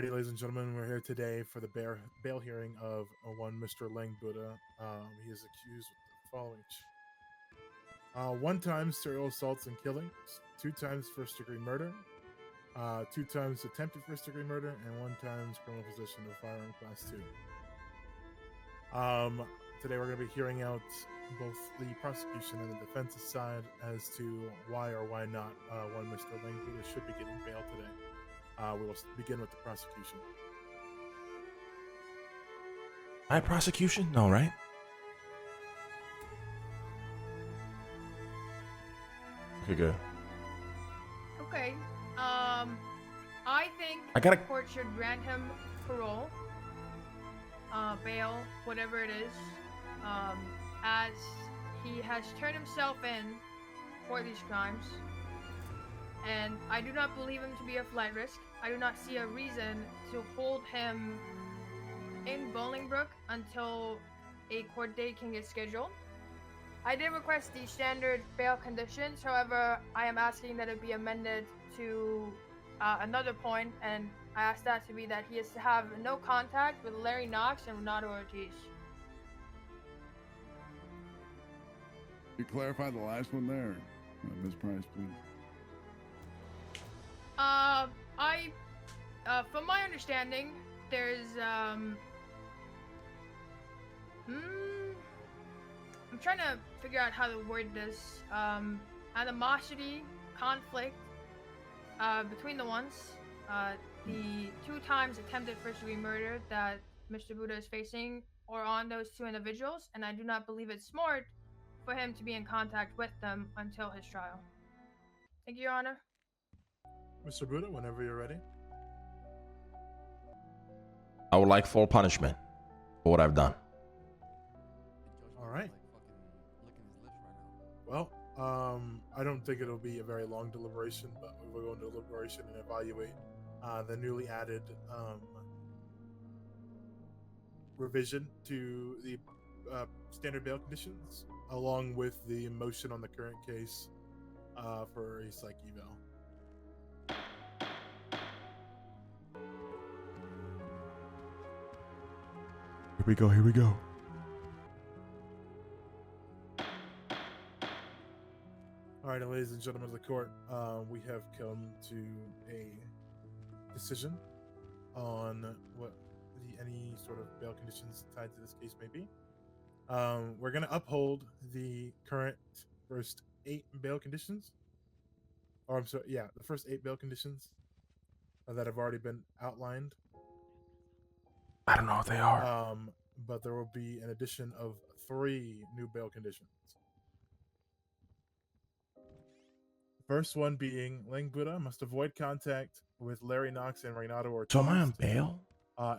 Alrighty, ladies and gentlemen, we're here today for the bail hearing of one Mr. Lang Buddha. He is accused with the following: one time serial assaults and killings, 2 times first-degree murder, 2 times attempted first-degree murder, and 1 time criminal possession of firearm class 2. Today we're going to be hearing out both the prosecution and the defense's side as to why or why not one Mr. Lang Buddha should be getting bail today. We will begin with the prosecution. My prosecution? No, right? Okay, good. Okay. I think the court should grant him parole, bail, whatever it is, as he has turned himself in for these crimes. And I do not believe him to be a flight risk. I do not see a reason to hold him in Bolingbrook until a court date can get scheduled. I did request the standard bail conditions, however, I am asking that it be amended to another point, and I ask that to be that he is to have no contact with Larry Knox and Renato Ortiz. You clarify the last one there, Ms. Price, please. From my understanding, there's, I'm trying to figure out how to word this, animosity, conflict, between the ones, the 2 times attempted first-degree murder that Mr. Buddha is facing are on those 2 individuals, and I do not believe it's smart for him to be in contact with them until his trial. Thank you, Your Honor. Mr. Buddha, whenever you're ready. I would like full punishment for what I've done. All right. Well, I don't think it'll be a very long deliberation, but we will go into deliberation and evaluate the newly added revision to the standard bail conditions, along with the motion on the current case for a psych eval. Here we go. All right, ladies and gentlemen of the court, we have come to a decision on what any sort of bail conditions tied to this case may be. We're going to uphold the current first 8 bail conditions. Or I'm sorry, yeah, the first 8 bail conditions that have already been outlined. I don't know what they are. But there will be an addition of 3 new bail conditions. First one being Lang Buddha must avoid contact with Larry Knox and Renato Ortiz. So am I on bail?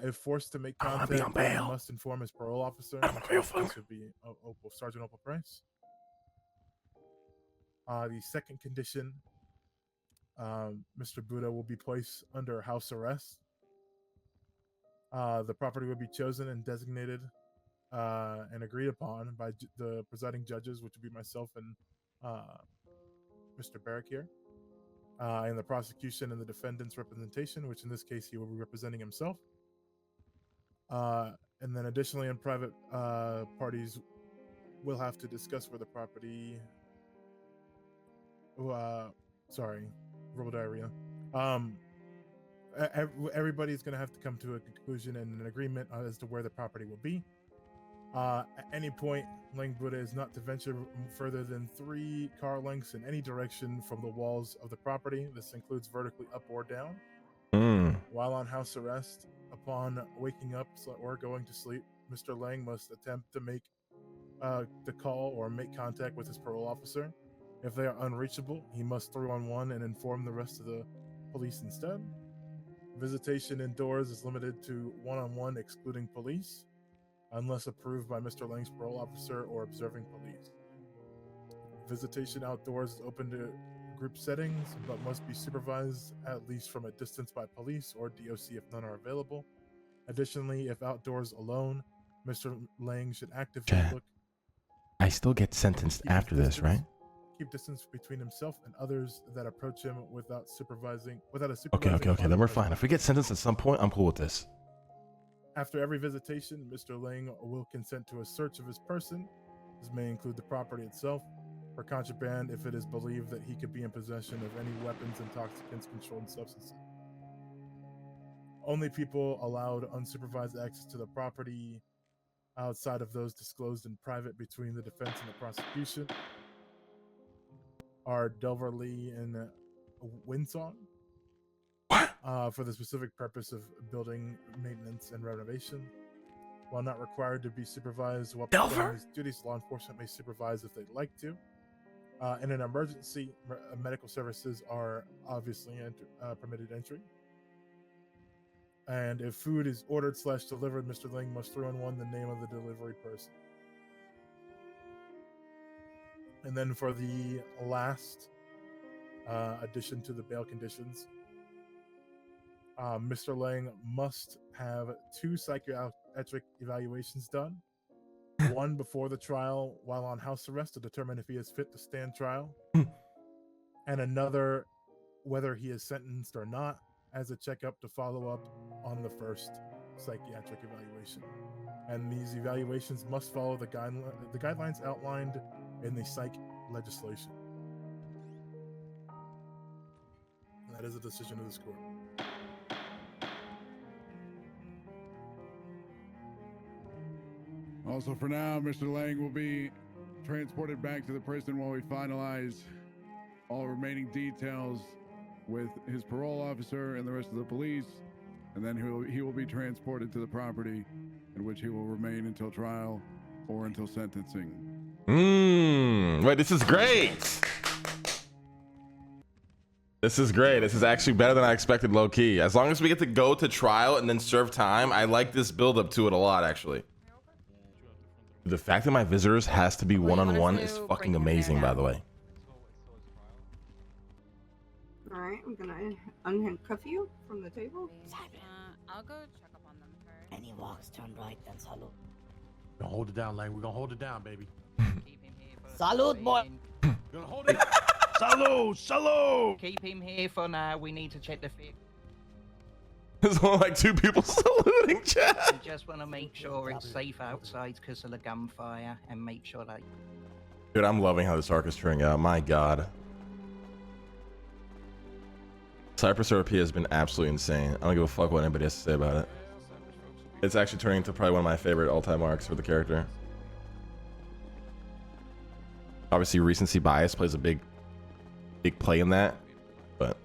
If forced to make I don't wanna contact, be on he bail. must inform his parole officer. I don't wanna be on bail. This would be Sergeant Opal Price. The second condition, Mr. Buddha will be placed under house arrest. The property will be chosen and designated and agreed upon by the presiding judges, which would be myself and Mr. Barrick here, and the prosecution and the defendant's representation, which in this case he will be representing himself. And then additionally, in private, parties will have to discuss where the property. Sorry, verbal diarrhea. Everybody's going to have to come to a conclusion and an agreement as to where the property will be. At any point, Lang Buddha is not to venture further than 3 car lengths in any direction from the walls of the property. This includes vertically up or down. While on house arrest, upon waking up or going to sleep, Mr. Lang must attempt to make the call or make contact with his parole officer. If they are unreachable, he must 311 and inform the rest of the police instead. Visitation indoors is limited to 1-on-1, excluding police, unless approved by Mr. Lang's parole officer or observing police. Visitation outdoors is open to group settings, but must be supervised at least from a distance by police or DOC if none are available. Additionally, if outdoors alone, Mr. Lang should actively Chad, look. I still get sentenced keep his after this, distance, right? keep distance between himself and others that approach him without a supervising. Okay. Then we're fine. If we get sentenced at some point, I'm cool with this. After every visitation, Mr. Lang will consent to a search of his person. This may include the property itself, for contraband if it is believed that he could be in possession of any weapons, intoxicants, controlled substances. Only people allowed unsupervised access to the property outside of those disclosed in private between the defense and the prosecution are Delver Lee and Winsong. For the specific purpose of building maintenance and renovation. While not required to be supervised while performing these duties, law enforcement may supervise if they'd like to. In an emergency, medical services are obviously permitted entry. And if food is ordered / delivered, Mr. Ling must throw in one the name of the delivery person. And then for the last addition to the bail conditions, Mr. Lang must have 2 psychiatric evaluations done. One before the trial while on house arrest to determine if he is fit to stand trial. And another whether he is sentenced or not as a checkup to follow up on the first psychiatric evaluation. And these evaluations must follow the guidelines outlined in the psych legislation. And that is a decision of this court. Also, for now, Mr. Lang will be transported back to the prison while we finalize all remaining details with his parole officer and the rest of the police, and then he will be transported to the property in which he will remain until trial or until sentencing. Wait, this is great. This is great. This is actually better than I expected, low key. As long as we get to go to trial and then serve time, I like this build up to it a lot, actually. The fact that my visitors has to be one-on-one is fucking amazing, by the way. All right, I'm gonna unhandcuff you from the table. I'll go check up on them first. And he walks, turn right, then salute. We're gonna hold it down, Lang. We're gonna hold it down, baby. Keep him here for Salute, boy. We're gonna hold it. Salute, salute. Keep him here for now. We need to check the fit. There's only like 2 people saluting, chat. We just want to make sure it's safe outside because of the gunfire, and make sure that. Dude, I'm loving how this arc is turning out. My God. Cypress OP has been absolutely insane. I don't give a fuck what anybody has to say about it. It's actually turning into probably one of my favorite all-time arcs for the character. Obviously, recency bias plays a big play in that, but